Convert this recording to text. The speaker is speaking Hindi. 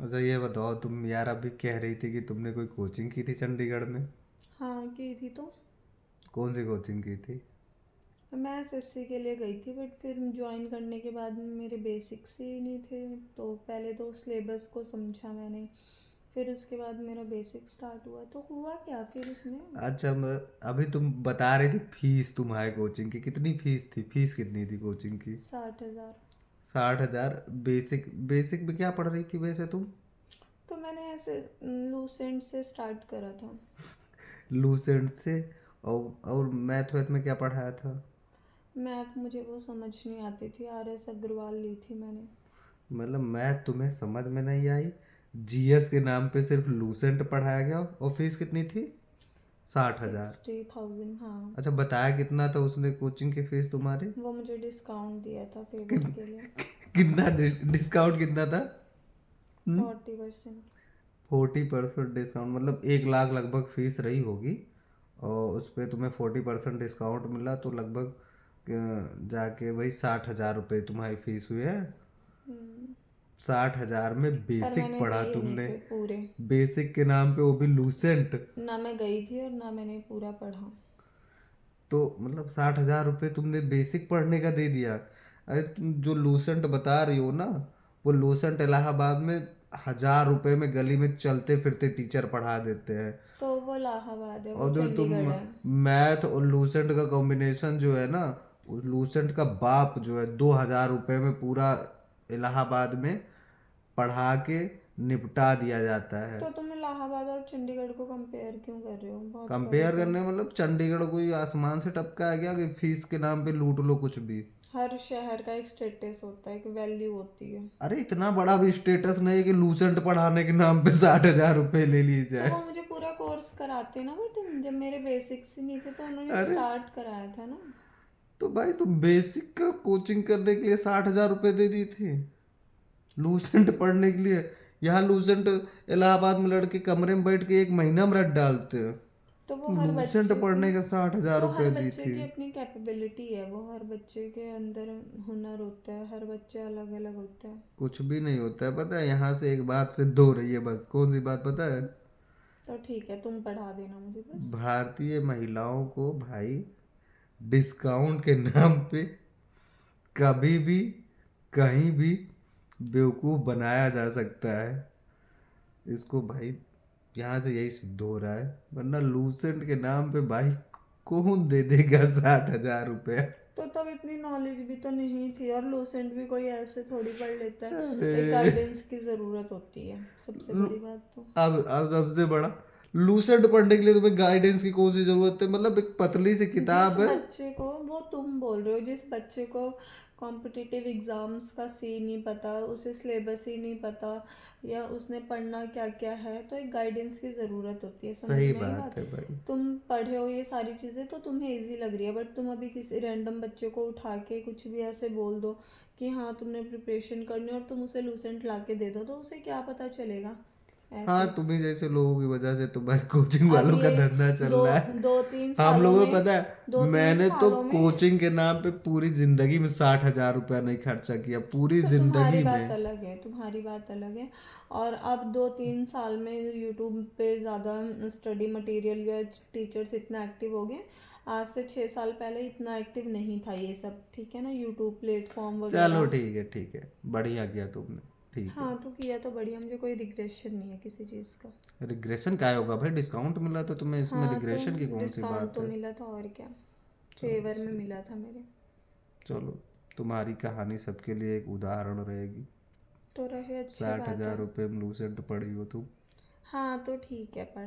अच्छा ये बताओ, तुम यार अभी कह रही थी कि तुमने कोई कोचिंग की थी चंडीगढ़ में। हाँ की थी तो। कौन सी कोचिंग की थी? मैं एसएससी के लिए गई थी बट फिर ज्वाइन करने के बाद मेरे बेसिक्स ही नहीं थे। तो पहले तो सिलेबस को समझा मैंने, फिर उसके बाद मेरा बेसिक स्टार्ट हुआ। तो हुआ क्या फिर इसमें? अच्छा अभी तुम बता रही थी फीस तुम्हारे कोचिंग की, कितनी फीस थी? फीस कितनी थी कोचिंग की? 60,000। 60,000? बेसिक बेसिक में क्या पढ़ रही थी वैसे तुम? तो मैंने ऐसे लूसेंट से स्टार्ट करा था। लूसेंट से? और मैथ वैथ में क्या पढ़ाया था? मैथ मुझे वो समझ नहीं आती थी, RS अग्रवाल ली थी मैंने। मतलब मैथ तुम्हें समझ में नहीं आई? जीएस के नाम पे सिर्फ लूसेंट पढ़ाया गया और फीस कितनी थी? 60,000? 60,000 हाँ। अच्छा बताया कितना था उसने कोचिंग की फीस तुम्हारी? वो मुझे डिस्काउंट दिया था फेवर किन, के लिए। कितना डिस्काउंट कितना था? 40%। 40% डिस्काउंट मतलब 1 लाख लगभग फीस रही होगी, और उस पर तुम्हें 40% डिस्काउंट मिला तो लगभग जाके वही 60,000 रुपये तुम्हारी फीस हुई है। 60,000 में पर बेसिक मैंने पढ़ा लिए नहीं तुमने? थे पूरे। बेसिक के नाम पे वो भी लूसेंट? ना मैं गई थी और ना मैंने पूरा पढ़ा। तो मतलब 60,000 रुपये तुमने बेसिक पढ़ने का दे दिया? अरे तुम जो लूसेंट बता रही हो ना, वो लूसेंट इलाहाबाद में 1,000 रुपये में गली में चलते फिरते टीचर पढ़ा देते हैं। तो वो इलाहाबाद है, वो और जो तुम चंडीगढ़ है। मैथ और लूसेंट का कॉम्बिनेशन जो है ना, उस लूसेंट का बाप जो है 2,000 रुपये में पूरा इलाहाबाद में पढ़ा के निपटा दिया जाता है। तो तुम इलाहाबाद और चंडीगढ़ को कंपेयर क्यों कर रहे हो? बहुत कंपेयर फर्क है। करने मतलब चंडीगढ़ कोई आसमान से टपका है क्या कि फीस के नाम पे लूट लो कुछ भी? हर शहर का एक स्टेटस होता है, एक वैल्यू होती है। अरे इतना बड़ा भी स्टेटस नहीं है कि लूसेंट पढ़ाने के नाम पे 60,000 रुपये ले लिए तो जाए। वो मुझे पूरा कोर्स कराते ना, बट जब मेरे बेसिक्स ही नहीं थे तो उन्होंने अरे स्टार्ट कराया था ना। तो भाई तुम बेसिक का कोचिंग करने के लिए 60,000 रुपये दे दी थी लूसेंट पढ़ने के लिए? यहाँ लूसेंट इलाहाबाद में लड़के कमरे में बैठ के 1 महीना में रट डालते हैं। तो वो तुम हर लूसेंट बच्चे को, पढ़ने का साठ हजार तो हर रुपये दी बच्चे थी? की अपनी कैपेबिलिटी है, वो हर बच्चे के अंदर हुनर होता है, हर बच्चा अलग अलग होता है। कुछ भी नहीं होता है पता है, यहाँ से एक बात सिद्ध हो रही है बस। कौन सी बात पता है? तो ठीक है, तुम पढ़ा देना मुझे बस। भारतीय महिलाओं को भाई डिस्काउंट के नाम पे कभी भी कहीं भी बेवकूफ़ बनाया जा सकता है। इसको भाई यहाँ से यही सिद्ध हो रहा है, वरना लूसेंट के नाम पे भाई कौन दे देगा 60,000 रुपये? तो तब इतनी नॉलेज भी तो नहीं थी, और लूसेंट भी कोई ऐसे थोड़ी पढ़ लेता है। एक अरे गाइडेंस की ज़रूरत होती है, सबसे लू- बड़ी बात तो। अब सबसे बड़ा, लूसेंट पढ़ने के लिए तुम्हें गाइडेंस की कौन सी जरूरत है? मतलब एक पतली सी जिस किताब है। बच्चे को, वो तुम बोल रहे हो, जिस बच्चे को कॉम्पिटिटिव एग्ज़ाम्स का सी नहीं पता, उसे सिलेबस ही नहीं पता, या उसने पढ़ना क्या क्या है, तो एक गाइडेंस की ज़रूरत होती है। समझ सही में आई बात बात? है भाई। तुम पढ़े हो ये सारी चीज़ें तो तुम्हें इजी लग रही है, बट तुम अभी किसी रैंडम बच्चे को उठा के कुछ भी ऐसे बोल दो कि हाँ तुमने प्रिपरेशन करनी है, और तुम उसे लूसेंट ला के दे दो, तो उसे क्या पता चलेगा हाँ ऐसे। तुम्ही जैसे लोगों की वजह से तो भाई कोचिंग अब वालों का ये धंधा चल दो रहा है। दो तीन हम सालों लोगों को में, पता है, दो तीन मैंने तो सालों में कोचिंग के नाम पे पूरी जिंदगी में 60,000 रुपया नहीं खर्चा किया, पूरी तो तुम्हारी जिंदगी बात में। अलग है, तुम्हारी बात अलग है। और अब 2-3 साल में यूट्यूब पे ज़्यादा स्टडी मटेरियल या टीचर्स इतना एक्टिव हो गए। आज से 6 साल पहले इतना एक्टिव नहीं था ये सब, ठीक है ना, यूट्यूब प्लेटफॉर्म चलो वगैरह। ठीक है ठीक है, बढ़िया किया तुमने। ठीक है। हाँ तो किया तो बढ़िया, मुझे कोई रिग्रेशन नहीं है किसी चीज़ का। रिग्रेशन क्या होगा भाई? डिस्काउंट मिला तो तुम्हें इसमें हाँ तो रिग्रेशन की कौन सी डिस्काउंट बात तो है? मिला था, और क्या, चलो फेवर में सही मिला है। था मेरे। चलो तुम्हारी कहानी सबके लिए एक उदाहरण रहेगी। तो रहे, अच्छी साठ बात हजार है। रुपये में लूसेंट पड़ी हो तुम। हाँ तो ठीक है, पढ़ा